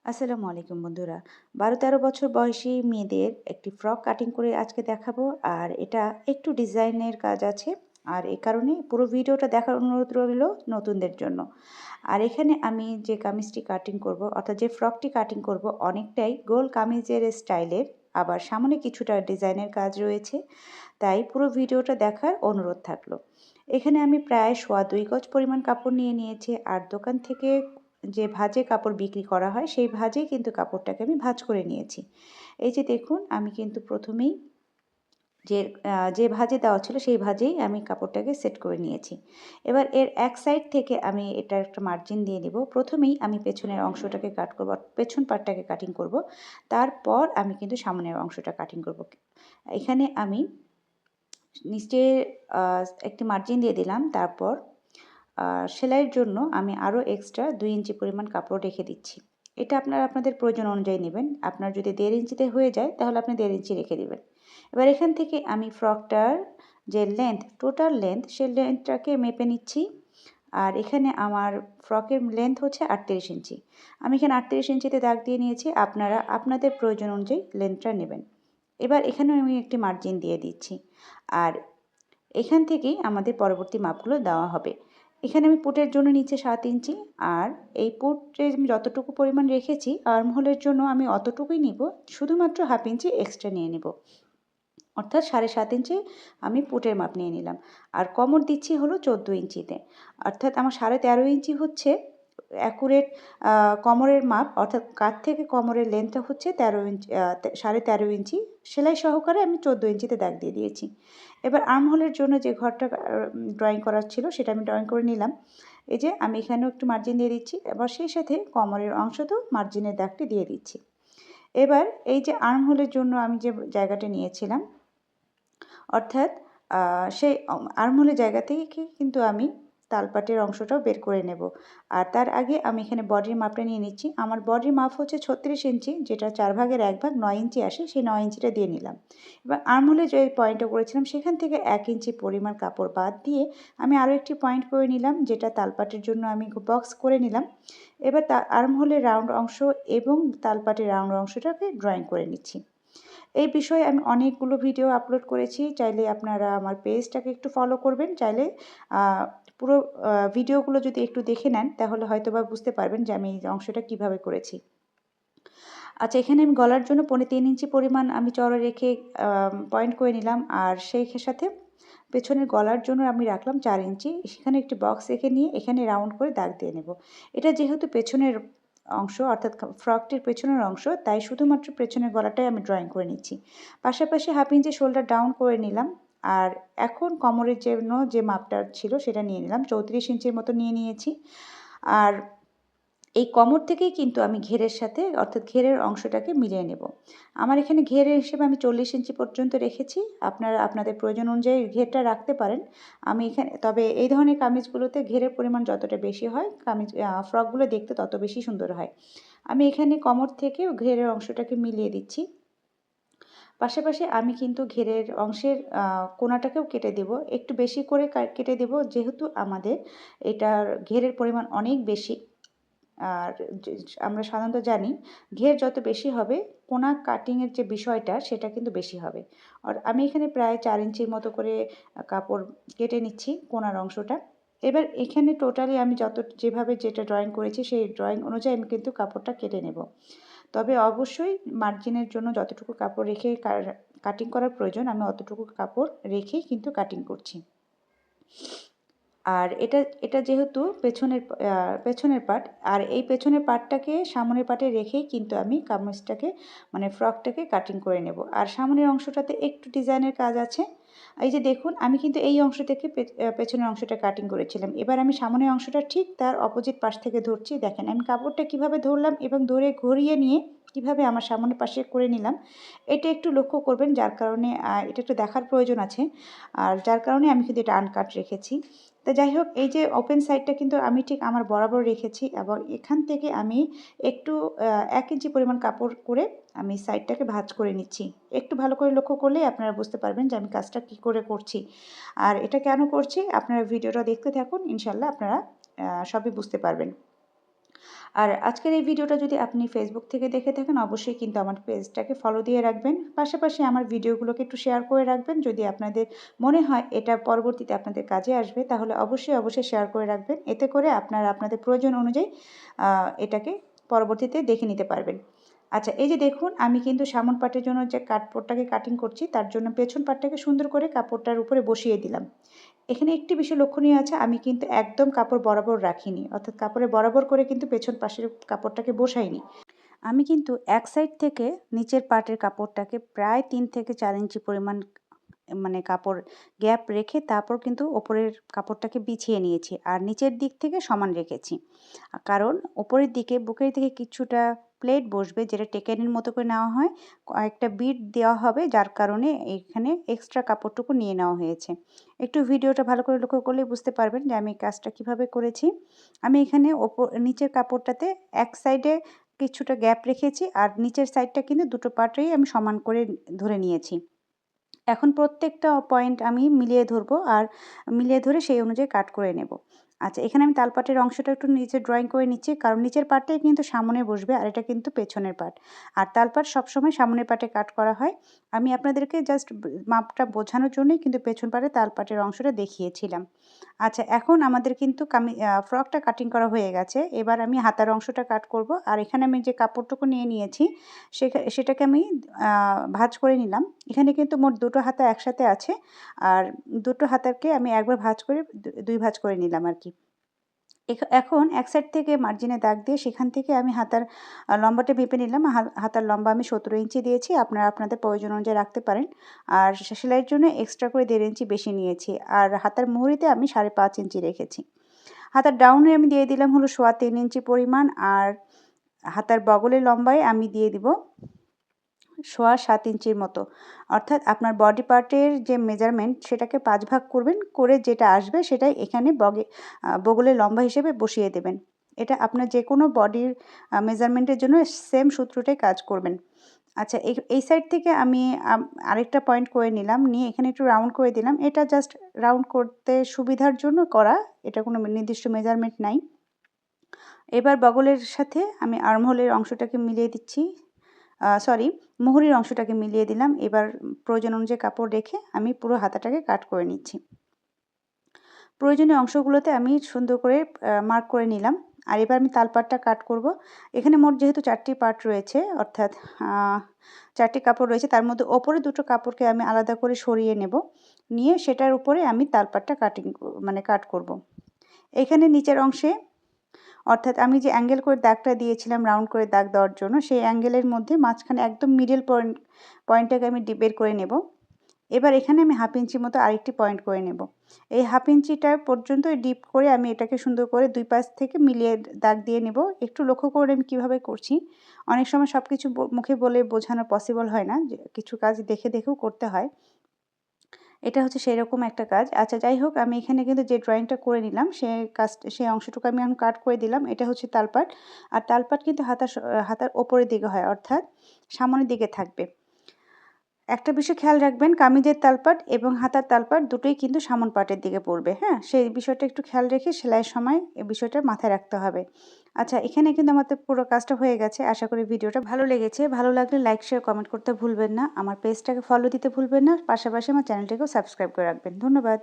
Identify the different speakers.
Speaker 1: আসসালামু আলাইকুম বন্ধুরা। ১২-১৩ বছর বয়সী মেয়েদের একটি ফ্রক কাটিং করে আজকে দেখাবো। আর এটা একটু ডিজাইনের কাজ আছে। আর এ কারণে পুরো ভিডিওটা দেখার অনুরোধ রইল নতুনদের জন্য। আর এখানে আমি যে কামিজটি কাটিং করব অর্থাৎ যে ফ্রকটি কাটিং করব অনেকটাই গোল কামিজের স্টাইলের, আবার সামনে কিছুটা ডিজাইনের কাজ রয়েছে। তাই পুরো ভিডিওটা দেখার অনুরোধ থাকলো। এখানে আমি প্রায় সোয়া ২ গজ পরিমাণ কাপড় নিয়ে নিয়েছি। আর দোকান থেকে যে ভাঁজে কাপড় বিক্রি করা হয় সেই ভাঁজেই কিন্তু কাপড়টাকে আমি ভাঁজ করে নিয়েছি। এই যে দেখুন আমি কিন্তু প্রথমেই যে ভাঁজে দেওয়া ছিল সেই ভাঁজেই আমি কাপড়টাকে সেট করে নিয়েছি। এবার এর এক সাইড থেকে আমি এটার একটা মার্জিন দিয়ে নেব। প্রথমেই আমি পেছনের অংশটাকে কাট করব, পেছন পার্টটাকে কাটিং করব। তারপর আমি কিন্তু সামনের অংশটা কাটিং করব। এখানে আমি নিচে একটি মার্জিন দিয়ে দিলাম। তারপর সেলাইয়ের জন্য আমি আরও এক্সট্রা ২ ইঞ্চি পরিমাণ কাপড় রেখে দিচ্ছি। এটা আপনারা আপনাদের প্রয়োজন অনুযায়ী নেবেন। আপনার যদি ১.৫ ইঞ্চিতে হয়ে যায় তাহলে আপনি ১.৫ ইঞ্চি রেখে দিবেন। এবার এখান থেকে আমি ফ্রকটার যে লেন্থ, টোটাল লেন্থ, সেই লেন্থটাকে মেপে নিচ্ছি। আর এখানে আমার ফ্রকের লেন্থ হচ্ছে ৩৮ ইঞ্চি। আমি এখানে ৩৮ ইঞ্চিতে দাগ দিয়ে নিয়েছি। আপনারা আপনাদের প্রয়োজন অনুযায়ী লেন্থটা নেবেন। এবার এখানেও আমি একটি মার্জিন দিয়ে দিচ্ছি। আর এখান থেকেই আমাদের পরবর্তী মাপগুলো দেওয়া হবে। এখানে আমি পুটের জন্য নিচে ৭ ইঞ্চি। আর এই পুটে আমি যতটুকু পরিমাণ রেখেছি আর্মহোলের জন্য আমি অতটুকুই নিব, শুধুমাত্র ১/২ ইঞ্চি এক্সট্রা নিয়ে নেব। অর্থাৎ ৭.৫ ইঞ্চি আমি পুটের মাপ নিয়ে নিলাম। আর কোমর দিচ্ছি হলো ১৪ ইঞ্চিতে। অর্থাৎ আমার ১৩.৫ ইঞ্চি হচ্ছে অ্যাকুরেট কোমরের মাপ। অর্থাৎ কাঁধ থেকে কোমরের লেন্থটা হচ্ছে ১৩ ইঞ্চি, ১৩.৫ ইঞ্চি। সেলাই সহকারে আমি ১৪ ইঞ্চিতে দাগ দিয়ে দিয়েছি। এবার আর্মহোলের জন্য যে ঘরটা ড্রয়িং করার ছিল সেটা আমি ড্রয়িং করে নিলাম। এই যে আমি এখানেও একটু মার্জিন দিয়ে দিচ্ছি। এবার সেই সাথে কোমরের অংশতেও মার্জিনের দাগটি দিয়ে দিচ্ছি। এবার এই যে আর্মহোলের জন্য আমি যে জায়গাটা নিয়েছিলাম, অর্থাৎ সেই আর্মহোলের জায়গা থেকে কিন্তু আমি তালপাটের অংশটাও বের করে নেব। আর তার আগে আমি এখানে বডির মাপটা নিয়ে নিচ্ছি। আমার বডির মাপ হচ্ছে ৩৬ ইঞ্চি, যেটা ৪ ভাগের ১ ভাগ ৯ ইঞ্চি আসে, সেই ৯ ইঞ্চিটা দিয়ে নিলাম। এবার আর্মহোলে যে পয়েন্টটা করেছিলাম সেখান থেকে ১ ইঞ্চি পরিমাণ কাপড় বাদ দিয়ে আমি আরও একটি পয়েন্ট করে নিলাম, যেটা তালপাটের জন্য আমি বক্স করে নিলাম। এবার আর্মহোলের রাউন্ড অংশ এবং তালপাটের রাউন্ড অংশটাকে ড্রয়িং করে নিচ্ছি। এই বিষয়ে আমি অনেকগুলো ভিডিও আপলোড করেছি। চাইলে আপনারা আমার পেজটাকে একটু ফলো করবেন। চাইলে আ পুরো ভিডিওগুলো যদি একটু দেখে নেন তাহলে হয়তোবা বুঝতে পারবেন যে আমি এই অংশটা কিভাবে করেছি। আচ্ছা, এখানে আমি গলার জন্য ৩.৫ ইঞ্চি পরিমাণ আমি চওড়া রেখে পয়েন্ট করে নিলাম। আর সেই সাথে পেছনের গলার জন্য আমি রাখলাম ৪ ইঞ্চি। সেখানে একটি বক্স রেখে নিয়ে এখানে রাউন্ড করে দাগ দিয়ে নেব। এটা যেহেতু পেছনের অংশ, অর্থাৎ ফ্রকটির পেছনের অংশ, তাই শুধুমাত্র পেছনের গলাটাই আমি ড্রয়িং করে নিচ্ছি। পাশাপাশি 1/2 ইঞ্চি শোল্ডার ডাউন করে নিলাম। আর এখন কোমরের জন্য যে মাপটা ছিল সেটা নিয়ে নিলাম। ৩৪ ইঞ্চির মতো নিয়ে নিয়েছি। আর এই কোমর থেকেই কিন্তু আমি ঘেরের সাথে, অর্থাৎ ঘেরের অংশটাকে মিলিয়ে নেব। আমার এখানে ঘেরের হিসেবে আমি ৪০ ইঞ্চি পর্যন্ত রেখেছি। আপনারা আপনাদের প্রয়োজন অনুযায়ী ঘেরটা রাখতে পারেন। আমি এখানে তবে এই ধরনের কামিজগুলোতে ঘেরের পরিমাণ যতটা বেশি হয় ফ্রকগুলো দেখতে তত বেশি সুন্দর হয়। আমি এখানে কোমর থেকে ঘেরের অংশটাকে মিলিয়ে দিচ্ছি। পাশাপাশি আমি কিন্তু ঘেরের অংশের কোণাটাকেও কেটে দেব। একটু বেশি করে কেটে দেব, যেহেতু আমাদের এটার ঘেরের পরিমাণ অনেক বেশি। আর আমরা সাধারণত জানি ঘের যত বেশি হবে কোনা কাটিংয়ের যে বিষয়টা সেটা কিন্তু বেশি হবে। আর আমি এখানে প্রায় ৪ ইঞ্চির মতো করে কাপড় কেটে নিচ্ছি কোনার অংশটা। এবার এখানে টোটালি আমি যেভাবে যেটা ড্রয়িং করেছি সেই ড্রয়িং অনুযায়ী আমি কিন্তু কাপড়টা কেটে নেব। তবে অবশ্যই মার্জিনের জন্য যতটুকু কাপড় রেখে কাটিং করার প্রয়োজন আমি অতটুকু কাপড় রেখেই কিন্তু কাটিং করছি। আর এটা যেহেতু পেছনের পার্ট, আর এই পেছনের পার্টটাকে সামনের পার্টে রেখেই কিন্তু আমি কামিজটাকে মানে ফ্রকটাকে কাটিং করে নেব। আর সামনের অংশটাতে একটু ডিজাইনের কাজ আছে। এই যে দেখুন আমি কিন্তু এই অংশ থেকে পেছনের অংশটা কাটিং করেছিলাম। এবার আমি সামনের অংশটা ঠিক তার অপোজিট পাশ থেকে ধরছি। দেখেন আমি কাপড়টা কিভাবে ধরলাম এবং ধরে ঘুরিয়ে নিয়ে কিভাবে আমার সামনের পাশে করে নিলাম। এটা একটু লক্ষ্য করবেন, যার কারণে এটা একটু দেখার প্রয়োজন আছে। আর যার কারণে আমি কিন্তু এটা আনকাট রেখেছি। তো যাই হোক, এই যে ওপেন সাইডটা কিন্তু আমি ঠিক আমার বরাবর রেখেছি এবং এখান থেকে আমি একটু ১ ইঞ্চি পরিমাণ কাপড় করে আমি সাইডটাকে ভাঁজ করে নিচ্ছি। একটু ভালো করে লক্ষ্য করলেই আপনারা বুঝতে পারবেন যে আমি কাজটা কী করে করছি। আর এটা কেন করছি আপনারা ভিডিওটা দেখতে থাকুন, ইনশাল্লাহ আপনারা সবই বুঝতে পারবেন। আর আজকের এই ভিডিওটা যদি আপনি ফেসবুক থেকে দেখে থাকেন অবশ্যই কিন্তু আমার পেজটাকে ফলো দিয়ে রাখবেন। পাশাপাশি আমার ভিডিওগুলোকে একটু শেয়ার করে রাখবেন। যদি আপনাদের মনে হয় এটা পরবর্তীতে আপনাদের কাজে আসবে তাহলে অবশ্যই শেয়ার করে রাখবেন। এতে করে আপনারা আপনাদের প্রয়োজন অনুযায়ী এটাকে পরবর্তীতে দেখে নিতে পারবেন। আচ্ছা, এই যে দেখুন আমি কিন্তু সামন পাটের জন্য যে কাপড়টাকে কাটিং করছি তার জন্য পেছন পাটটাকে সুন্দর করে কাপড়টার উপরে বসিয়ে দিলাম। এখানে একটি বিষয় লক্ষণীয় আছে, আমি কিন্তু একদম কাপড় বরাবর রাখিনি, অর্থাৎ কাপড়ে বরাবর করে কিন্তু পেছন পাশের কাপড়টাকে বসাইনি। আমি কিন্তু এক সাইড থেকে নিচের পাটের কাপড়টাকে প্রায় ৩ থেকে ৪ ইঞ্চি পরিমাণ মানে কাপড় গ্যাপ রেখে তারপর কিন্তু ওপরের কাপড়টাকে বিছিয়ে নিয়েছি আর নিচের দিক থেকে সমান রেখেছি। কারণ ওপরের দিকে বুকের দিকে কিছুটা প্লেট বসবে যেটা টেকেনের মতো করে নেওয়া হয়, কয়েকটা বিট দেওয়া হবে যার কারণে এখানে এক্সট্রা কাপড়টুকু নিয়ে নেওয়া হয়েছে। একটু ভিডিওটা ভালো করে লক্ষ্য করলেই বুঝতে পারবেন যে আমি কাজটা কিভাবে করেছি। আমি এখানে নিচের কাপড়টাতে এক সাইডে কিছুটা গ্যাপ রেখেছি আর নিচের সাইডটা কিন্তু দুটো পার্টেই আমি সমান করে ধরে নিয়েছি। এখন প্রত্যেকটা পয়েন্ট আমি মিলিয়ে ধরবো আর মিলিয়ে ধরে সেই অনুযায়ী কাট করে নেব। আচ্ছা, এখানে আমি তালপাটের অংশটা একটু নিচে ড্রয়িং করে নিচ্ছি কারণ নিচের পার্টটাই কিন্তু সামনে বসবে আর এটা কিন্তু পেছনের পার্ট। আর তালপাট সবসময় সামনের পার্টে কাট করা হয়। আমি আপনাদেরকে জাস্ট মাপটা বোঝানোর জন্যই কিন্তু পেছন পার্টে তালপাটের অংশটা দেখিয়েছিলাম। আচ্ছা, এখন আমাদের কিন্তু ফ্রকটা কাটিং করা হয়ে গেছে। এবার আমি হাতার অংশটা কাট করব আর এখানে আমি যে কাপড়টুকু নিয়ে নিয়েছি সেটাকে আমি ভাঁজ করে নিলাম। এখানে কিন্তু মোট দুটো হাতা একসাথে আছে আর দুটো হাতাকে আমি একবার ভাঁজ করে দুই ভাঁজ করে নিলাম আর কি। এখন এক সাইড থেকে মার্জিনে দাগ দিয়ে সেখান থেকে আমি হাতার লম্বাটা মেপে নিলাম। হাতার লম্বা আমি ১৭ ইঞ্চি দিয়েছি, আপনারা আপনাদের প্রয়োজন অনুযায়ী রাখতে পারেন। আর সেলাইয়ের জন্য এক্সট্রা করে ১.৫ ইঞ্চি বেশি নিয়েছি আর হাতার মুহুরিতে আমি ৫.৫ ইঞ্চি রেখেছি। হাতার ডাউনে আমি দিয়ে দিলাম হলো ৩.৫ ইঞ্চি পরিমাণ আর হাতার বগলের লম্বায় আমি দিয়ে দিব ৭.৫ ইঞ্চির মতো। অর্থাৎ আপনার বডি পার্টের যে মেজারমেন্ট সেটাকে ৫ ভাগ করবেন, করে যেটা আসবে সেটাই এখানে বগলের লম্বা হিসেবে বসিয়ে দেবেন। এটা আপনার যেকোনো বডির মেজারমেন্টের জন্য সেম সূত্রটাই কাজ করবেন। আচ্ছা, এই সাইড থেকে আমি আরেকটা পয়েন্ট করে নিলাম, নিয়ে এখানে একটু রাউন্ড করে দিলাম। এটা জাস্ট রাউন্ড করতে সুবিধার জন্য করা, এটা কোনো নির্দিষ্ট মেজারমেন্ট নাই। এবার বগলের সাথে আমি আর্মহোলের অংশটাকে মিলিয়ে দিচ্ছি, মুহুরির অংশটাকে মিলিয়ে দিলাম। এবার প্রয়োজন অনুযায়ী কাপড় রেখে আমি পুরো হাতাটাকে কাট করে নিচ্ছি। প্রয়োজনীয় অংশগুলোতে আমি সুন্দর করে মার্ক করে নিলাম। আর এবার আমি তালপাটটা কাট করব। এখানে মোট যেহেতু ৪টি পার্ট রয়েছে, অর্থাৎ ৪টি কাপড় রয়েছে, তার মধ্যে ওপরে দুটো কাপড়কে আমি আলাদা করে সরিয়ে নেব, নিয়ে সেটার উপরে আমি তালপাটটা কাট করব। এখানে নিচের অংশে, অর্থাৎ আমি যে অ্যাঙ্গেল করে দাগটা দিয়েছিলাম রাউন্ড করে দাগ দেওয়ার জন্য, সেই অ্যাঙ্গেলের মধ্যে মাঝখানে একদম মিডল পয়েন্টটাকে আমি বের করে নেব। এবার এখানে আমি 1/2 ইঞ্চি মতো আরেকটি পয়েন্ট করে নেব। এই 1/2 ইঞ্চিটা পর্যন্ত ডিপ করে আমি এটাকে সুন্দর করে দুই পাশ থেকে মিলিয়ে দাগ দিয়ে নেব। একটু লক্ষ্য করে আমি কীভাবে করছি। অনেক সময় সব কিছু মুখে বলে বোঝানো পসিবল হয় না, যে কিছু কাজ দেখেও করতে হয়। এটা হচ্ছে সেরকম একটা কাজ। আচ্ছা, যাই হোক, আমি এখানে কিন্তু যে ড্রয়িংটা করে নিলাম সেই অংশটুকু আমি এখন কাট করে দিলাম। এটা হচ্ছে তালপাট। আর তালপাট কিন্তু হাতার ওপরের দিকে হয়, অর্থাৎ সামনের দিকে থাকবে। একটা বিষয় খেয়াল রাখবেন, কামিজের তালপাট এবং হাতার তালপাট দুটোই কিন্তু সামন পাটের দিকে পড়বে, হ্যাঁ? সেই বিষয়টা একটু খেয়াল রেখে সেলাইয়ের সময় এই বিষয়টা মাথায় রাখতে হবে। আচ্ছা, এখানে কিন্তু আমাদের পুরো কাজটা হয়ে গেছে। আশা করি ভিডিওটা ভালো লেগেছে। ভালো লাগলে লাইক, শেয়ার, কমেন্ট করতে ভুলবেন না। আমার পেজটাকে ফলো দিতে ভুলবেন না। পাশাপাশি আমার চ্যানেলটাকেও সাবস্ক্রাইব করে রাখবেন। ধন্যবাদ।